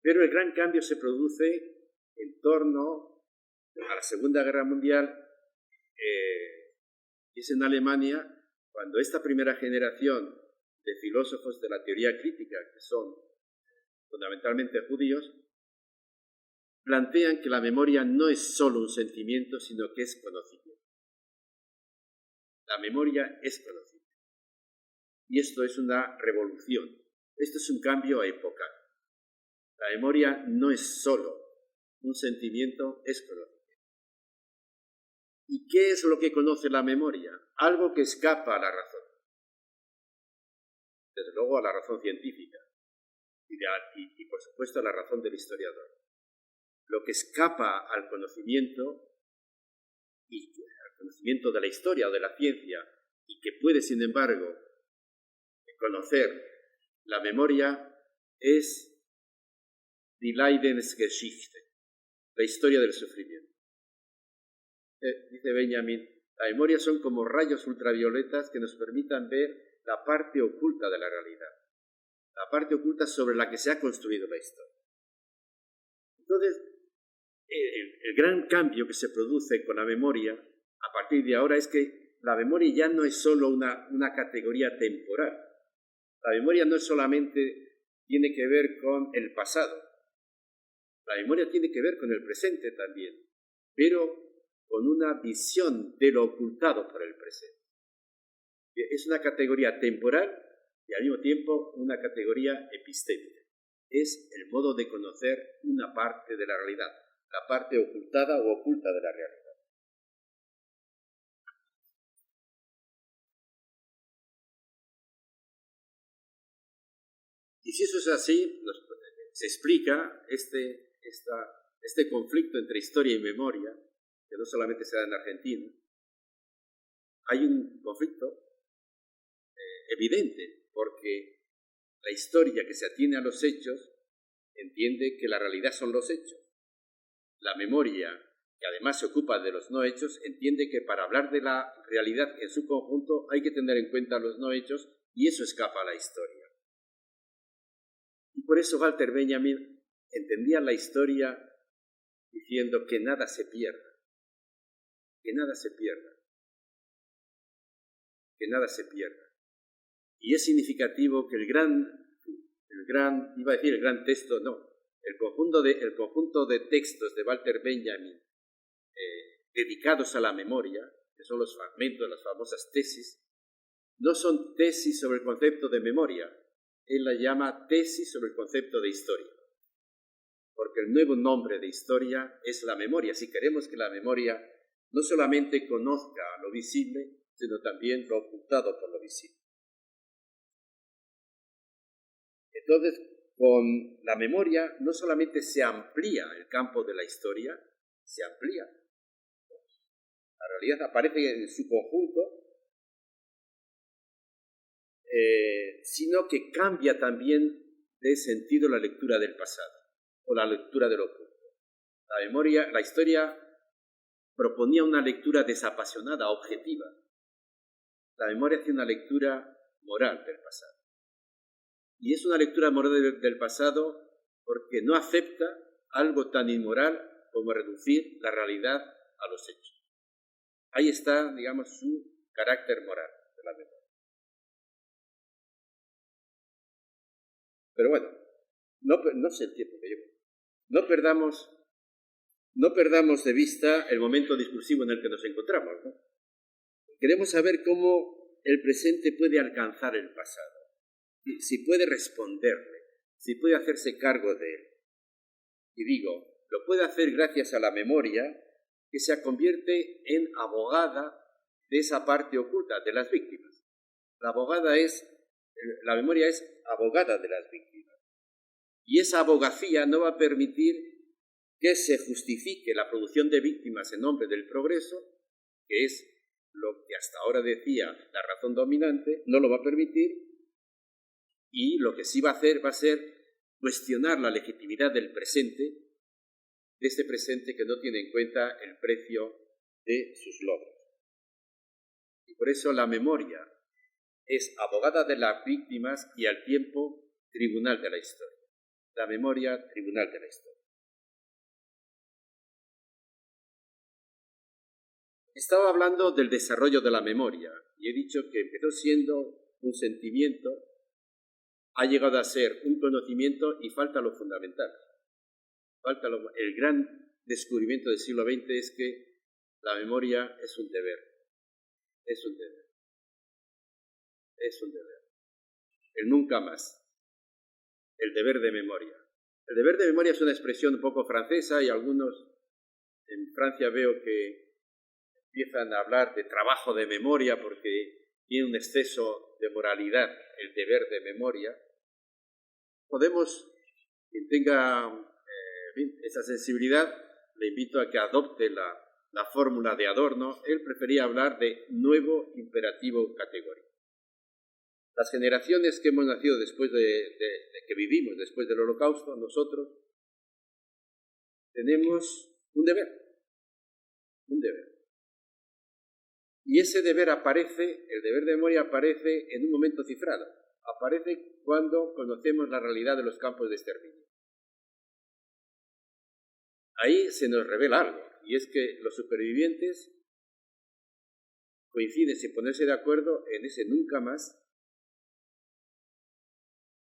Pero el gran cambio se produce en torno a la Segunda Guerra Mundial, y es en Alemania cuando esta primera generación de filósofos de la teoría crítica, que son fundamentalmente judíos, plantean que la memoria no es solo un sentimiento, sino que es conocimiento. La memoria es conocimiento. Y esto es una revolución. Esto es un cambio epocal. La memoria no es solo un sentimiento, es conocimiento. ¿Y qué es lo que conoce la memoria? Algo que escapa a la razón. Desde luego a la razón científica y por supuesto a la razón del historiador. Lo que escapa al conocimiento y al conocimiento de la historia o de la ciencia y que puede, sin embargo, conocer la memoria es die Leidensgeschichte, la historia del sufrimiento. Dice Benjamin, la memoria son como rayos ultravioletas que nos permitan ver la parte oculta de la realidad, la parte oculta sobre la que se ha construido la historia. Entonces, el gran cambio que se produce con la memoria a partir de ahora es que la memoria ya no es solo una categoría temporal. La memoria no solamente tiene que ver con el pasado. La memoria tiene que ver con el presente también, pero con una visión de lo ocultado por el presente. Es una categoría temporal y al mismo tiempo una categoría epistémica. Es el modo de conocer una parte de la realidad, la parte ocultada o oculta de la realidad. Y si eso es así, se explica este conflicto entre historia y memoria, que no solamente se da en Argentina. Hay un conflicto evidente, porque la historia que se atiene a los hechos entiende que la realidad son los hechos. La memoria, que además se ocupa de los no hechos, entiende que para hablar de la realidad en su conjunto hay que tener en cuenta los no hechos y eso escapa a la historia. Y por eso Walter Benjamin entendía la historia diciendo que nada se pierda, que nada se pierda, que nada se pierda. Y es significativo que el gran texto, no, el conjunto de textos de Walter Benjamin dedicados a la memoria, que son los fragmentos, las famosas tesis, no son tesis sobre el concepto de memoria, él la llama tesis sobre el concepto de historia, porque el nuevo nombre de historia es la memoria. Si queremos que la memoria no solamente conozca lo visible, sino también lo ocultado por lo visible. Entonces, con la memoria no solamente se amplía el campo de la historia, se amplía. La realidad aparece en su conjunto, sino que cambia también de sentido la lectura del pasado o la lectura del oculto. La memoria, la historia proponía una lectura desapasionada, objetiva. La memoria hace una lectura moral del pasado. Y es una lectura moral del pasado porque no acepta algo tan inmoral como reducir la realidad a los hechos. Ahí está, digamos, su carácter moral de la memoria. Pero bueno, no sé el tiempo que llevo. No perdamos de vista el momento discursivo en el que nos encontramos, ¿no? Queremos saber cómo el presente puede alcanzar el pasado, si puede responderle, si puede hacerse cargo de él. Y digo, lo puede hacer gracias a la memoria que se convierte en abogada de esa parte oculta, de las víctimas. La memoria es abogada de las víctimas. Y esa abogacía no va a permitir que se justifique la producción de víctimas en nombre del progreso, que es lo que hasta ahora decía la razón dominante, no lo va a permitir, y lo que sí va a hacer va a ser cuestionar la legitimidad del presente, de este presente que no tiene en cuenta el precio de sus logros. Y por eso la memoria es abogada de las víctimas y al tiempo tribunal de la historia. La memoria, tribunal de la historia. Estaba hablando del desarrollo de la memoria y he dicho que empezó siendo un sentimiento, ha llegado a ser un conocimiento y falta lo fundamental. El gran descubrimiento del siglo XX es que la memoria es un deber. Es un deber. Es un deber. El nunca más. El deber de memoria. El deber de memoria es una expresión un poco francesa y algunos en Francia veo que empiezan a hablar de trabajo de memoria porque tiene un exceso de moralidad el deber de memoria. Quien tenga esa sensibilidad, le invito a que adopte la fórmula de Adorno. Él prefería hablar de nuevo imperativo categórico. Las generaciones que hemos nacido después que vivimos después del Holocausto, nosotros tenemos un deber. Y ese deber el deber de memoria aparece en un momento cifrado. Aparece cuando conocemos la realidad de los campos de exterminio. Ahí se nos revela algo, y es que los supervivientes coinciden sin ponerse de acuerdo en ese nunca más,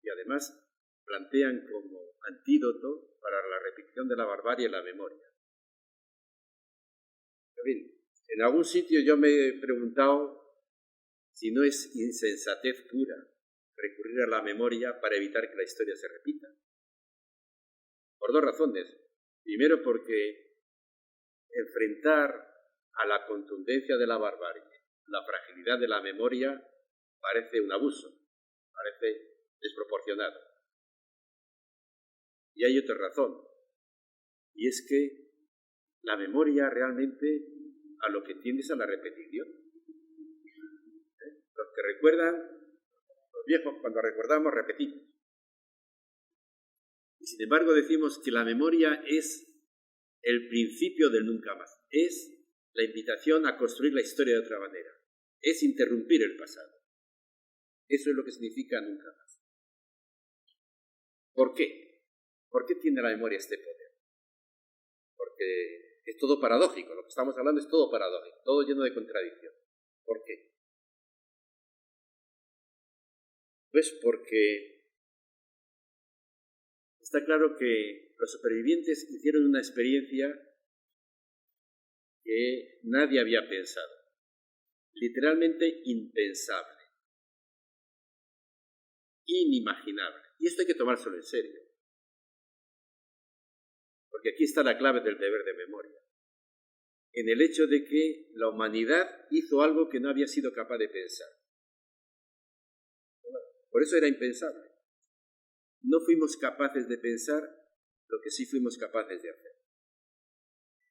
y además plantean como antídoto para la repetición de la barbarie la memoria. En algún sitio yo me he preguntado si no es insensatez pura recurrir a la memoria para evitar que la historia se repita. Por dos razones. Primero, porque enfrentar a la contundencia de la barbarie, la fragilidad de la memoria, parece un abuso, parece desproporcionado. Y hay otra razón, y es que la memoria realmente a lo que tiende es a la repetición. Los que recuerdan, los viejos, cuando recordamos, repetimos. Y sin embargo decimos que la memoria es el principio del nunca más, es la invitación a construir la historia de otra manera, es interrumpir el pasado. Eso es lo que significa nunca más. ¿Por qué? ¿Por qué tiene la memoria este poder? Porque es todo paradójico, lo que estamos hablando es todo paradójico, todo lleno de contradicción. ¿Por qué? Pues porque está claro que los supervivientes hicieron una experiencia que nadie había pensado, literalmente impensable, inimaginable. Y esto hay que tomárselo en serio, porque aquí está la clave del deber de memoria, en el hecho de que la humanidad hizo algo que no había sido capaz de pensar. Por eso era impensable. No fuimos capaces de pensar lo que sí fuimos capaces de hacer.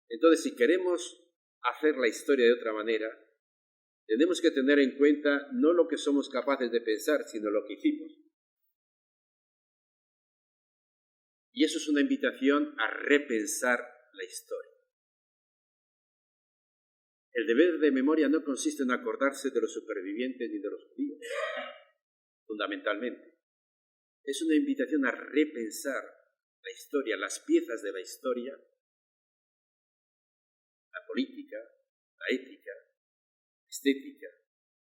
Entonces, si queremos hacer la historia de otra manera, tenemos que tener en cuenta no lo que somos capaces de pensar, sino lo que hicimos. Y eso es una invitación a repensar la historia. El deber de memoria no consiste en acordarse de los supervivientes ni de los judíos, fundamentalmente. Es una invitación a repensar la historia, las piezas de la historia, la política, la ética, la estética,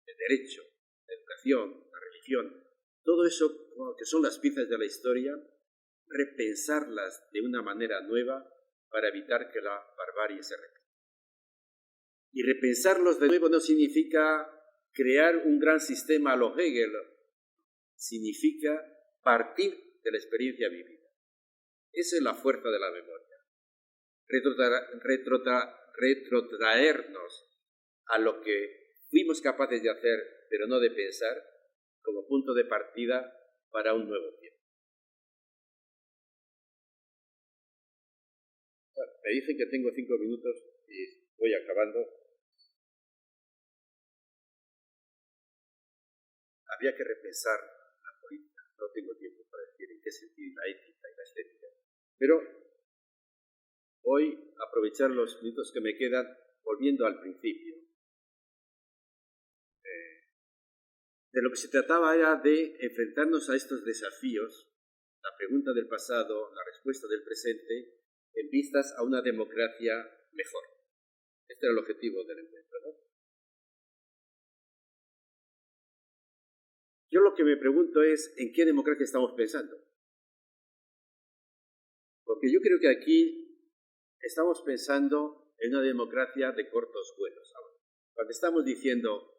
el derecho, la educación, la religión, todo eso que son las piezas de la historia, repensarlas de una manera nueva para evitar que la barbarie se repita. Y repensarlos de nuevo no significa crear un gran sistema a lo Hegel, significa partir de la experiencia vivida. Esa es la fuerza de la memoria. Retrotraernos a lo que fuimos capaces de hacer, pero no de pensar, como punto de partida para un nuevo tiempo. Me dicen que tengo 5 minutos y voy acabando. Habría que repensar la política. No tengo tiempo para decir en qué sentido la ética y la estética. Pero voy a aprovechar los minutos que me quedan volviendo al principio. De lo que se trataba era de enfrentarnos a estos desafíos, la pregunta del pasado, la respuesta del presente, en vistas a una democracia mejor. Este era el objetivo del encuentro, ¿no? Yo lo que me pregunto es, ¿en qué democracia estamos pensando? Porque yo creo que aquí estamos pensando en una democracia de cortos vuelos. Cuando estamos diciendo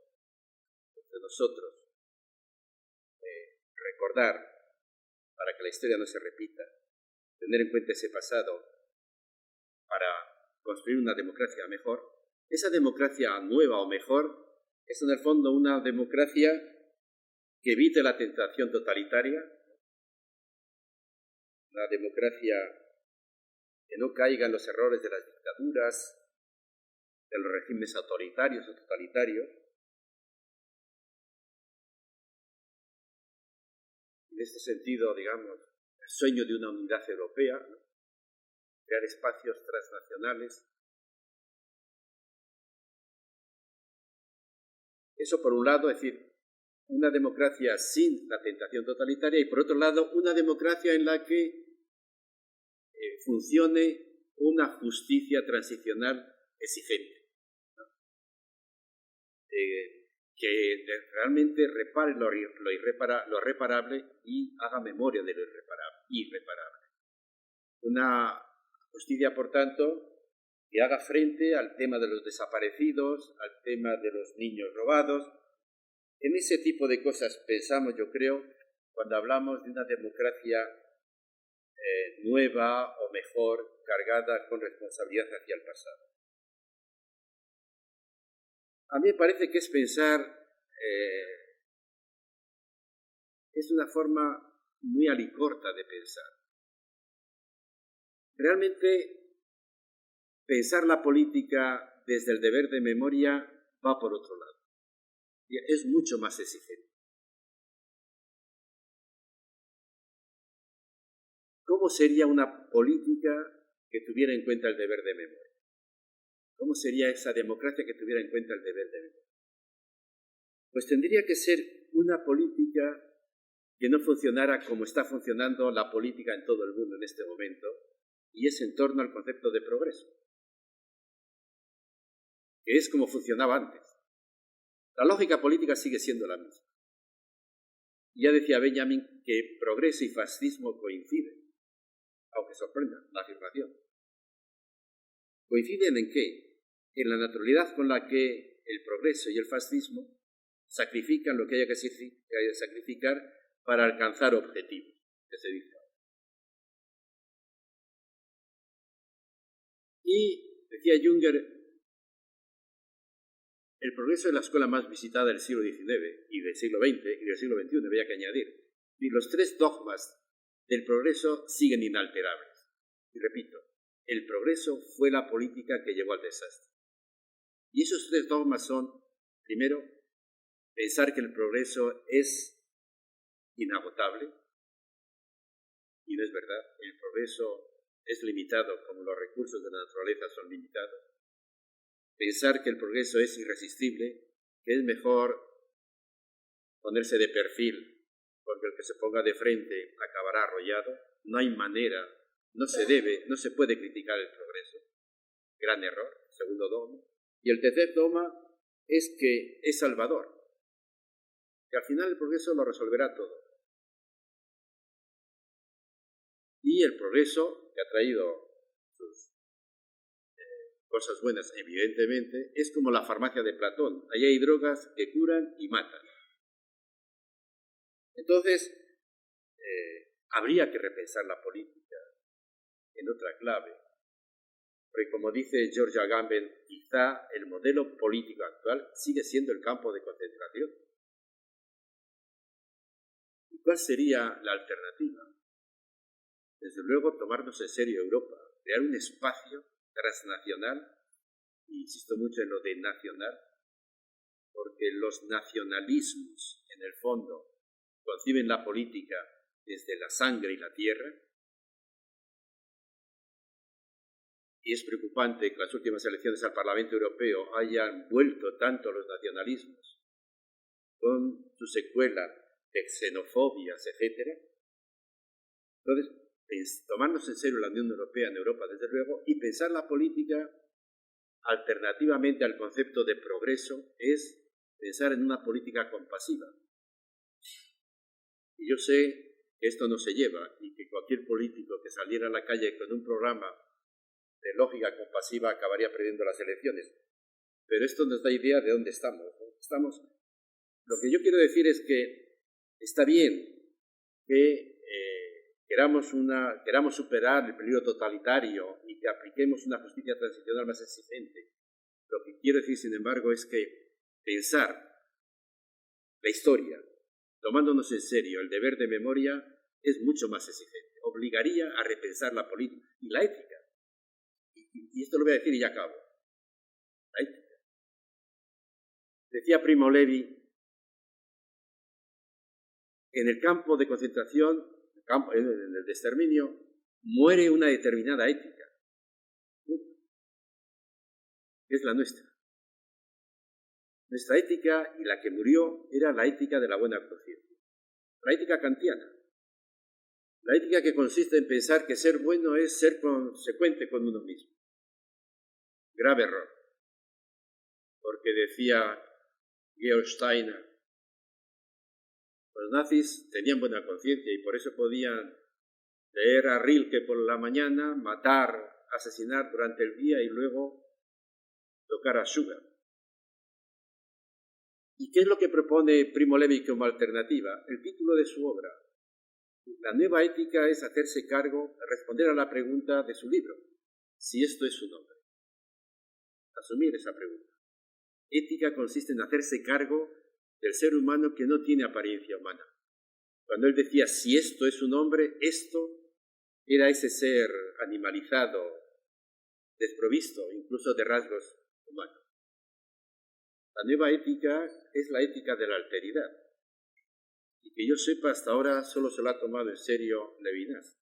de nosotros, recordar para que la historia no se repita, tener en cuenta ese pasado para construir una democracia mejor, esa democracia nueva o mejor es en el fondo una democracia que evite la tentación totalitaria, una democracia que no caiga en los errores de las dictaduras, de los regímenes autoritarios o totalitarios. En este sentido, digamos, el sueño de una unidad europea, ¿no? Crear espacios transnacionales. Eso por un lado, es decir, una democracia sin la tentación totalitaria y por otro lado, una democracia en la que funcione una justicia transicional exigente, ¿no? Que realmente repare lo reparable y haga memoria de lo irreparable. Una justicia, por tanto, que haga frente al tema de los desaparecidos, al tema de los niños robados. En ese tipo de cosas pensamos, yo creo, cuando hablamos de una democracia nueva o mejor, cargada con responsabilidad hacia el pasado. A mí me parece que es pensar, es una forma muy alicorta de pensar. Realmente, pensar la política desde el deber de memoria va por otro lado. Es mucho más exigente. ¿Cómo sería una política que tuviera en cuenta el deber de memoria? ¿Cómo sería esa democracia que tuviera en cuenta el deber de memoria? Pues tendría que ser una política que no funcionara como está funcionando la política en todo el mundo en este momento, y es en torno al concepto de progreso, que es como funcionaba antes. La lógica política sigue siendo la misma. Ya decía Benjamin que progreso y fascismo coinciden, aunque sorprenda la afirmación. ¿Coinciden en qué? En la naturalidad con la que el progreso y el fascismo sacrifican lo que haya que sacrificar para alcanzar objetivos, que se dice ahora. Y decía Junger, el progreso es la escuela más visitada del siglo XIX y del siglo XX y del siglo XXI, había que añadir. Y los 3 dogmas del progreso siguen inalterables. Y repito, el progreso fue la política que llevó al desastre. Y esos 3 dogmas son, primero, pensar que el progreso es inagotable, y no es verdad. El progreso es limitado como los recursos de la naturaleza son limitados. pensar que el progreso es irresistible, que es mejor ponerse de perfil, porque el que se ponga de frente acabará arrollado. No hay manera, no se puede criticar el progreso. Gran error, segundo dogma. Y el tercer dogma es que es salvador, que al final el progreso lo resolverá todo. Y el progreso, que ha traído sus cosas buenas, evidentemente, es como la farmacia de Platón. Allí hay drogas que curan y matan. Entonces, habría que repensar la política en otra clave. Porque como dice George Agamben, quizá el modelo político actual sigue siendo el campo de concentración. ¿Y cuál sería la alternativa? Desde luego, tomarnos en serio Europa, crear un espacio transnacional, y insisto mucho en lo de nacional, porque los nacionalismos, en el fondo, conciben la política desde la sangre y la tierra, y es preocupante que las últimas elecciones al Parlamento Europeo hayan vuelto tanto los nacionalismos con su secuela de xenofobias, etc. Entonces, tomarnos en serio la Unión Europea en Europa, desde luego, y pensar la política alternativamente al concepto de progreso es pensar en una política compasiva. Y yo sé que esto no se lleva y que cualquier político que saliera a la calle con un programa de lógica compasiva acabaría perdiendo las elecciones. Pero esto nos da idea de dónde estamos, ¿no? Lo que yo quiero decir es que está bien que queramos superar el peligro totalitario y que apliquemos una justicia transicional más exigente. Lo que quiero decir, sin embargo, es que pensar la historia, tomándonos en serio el deber de memoria, es mucho más exigente. Obligaría a repensar la política y la ética. Y esto lo voy a decir y ya acabo. La ética. Decía Primo Levi, en el campo de concentración, en el de exterminio, muere una determinada ética, que es la nuestra. Nuestra ética, y la que murió, era la ética de la buena conciencia, la ética kantiana. La ética que consiste en pensar que ser bueno es ser consecuente con uno mismo. Grave error, porque decía Georg Steiner, los nazis tenían buena conciencia y por eso podían leer a Rilke por la mañana, matar, asesinar durante el día y luego tocar a Schubert. ¿Y qué es lo que propone Primo Levi como alternativa? El título de su obra. La nueva ética es hacerse cargo, responder a la pregunta de su libro, si esto es su nombre. Asumir esa pregunta. Ética consiste en hacerse cargo del ser humano que no tiene apariencia humana. Cuando él decía, si esto es un hombre, esto era ese ser animalizado, desprovisto incluso de rasgos humanos. La nueva ética es la ética de la alteridad. Y que yo sepa, hasta ahora solo se lo ha tomado en serio Levinas.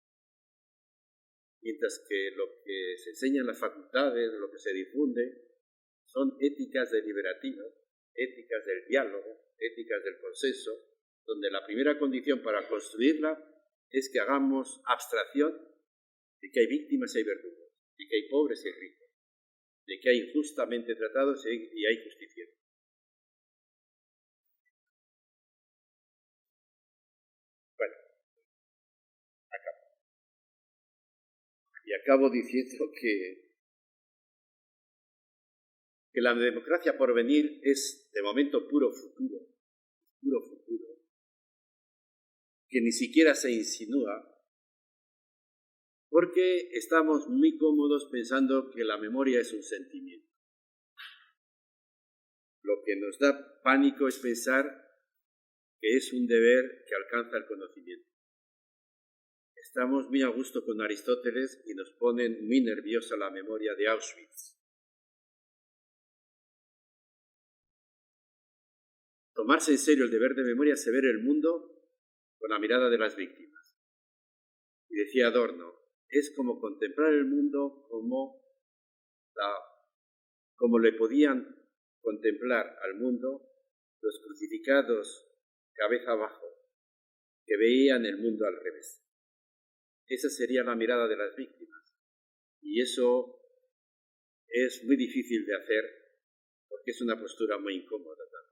Mientras que lo que se enseña en las facultades, lo que se difunde, son éticas deliberativas, éticas del diálogo, éticas del consenso, donde la primera condición para construirla es que hagamos abstracción de que hay víctimas y hay verdugos, de que hay pobres y hay ricos, de que hay injustamente tratados y hay justicieros. Bueno, acabo. Y acabo diciendo que la democracia por venir es, de momento, puro futuro, que ni siquiera se insinúa, porque estamos muy cómodos pensando que la memoria es un sentimiento. Lo que nos da pánico es pensar que es un deber que alcanza el conocimiento. Estamos muy a gusto con Aristóteles y nos ponen muy nerviosa la memoria de Auschwitz. Tomarse en serio el deber de memoria es ver el mundo con la mirada de las víctimas. Y decía Adorno, es como contemplar el mundo como como le podían contemplar al mundo los crucificados cabeza abajo, que veían el mundo al revés. Esa sería la mirada de las víctimas. Y eso es muy difícil de hacer porque es una postura muy incómoda también.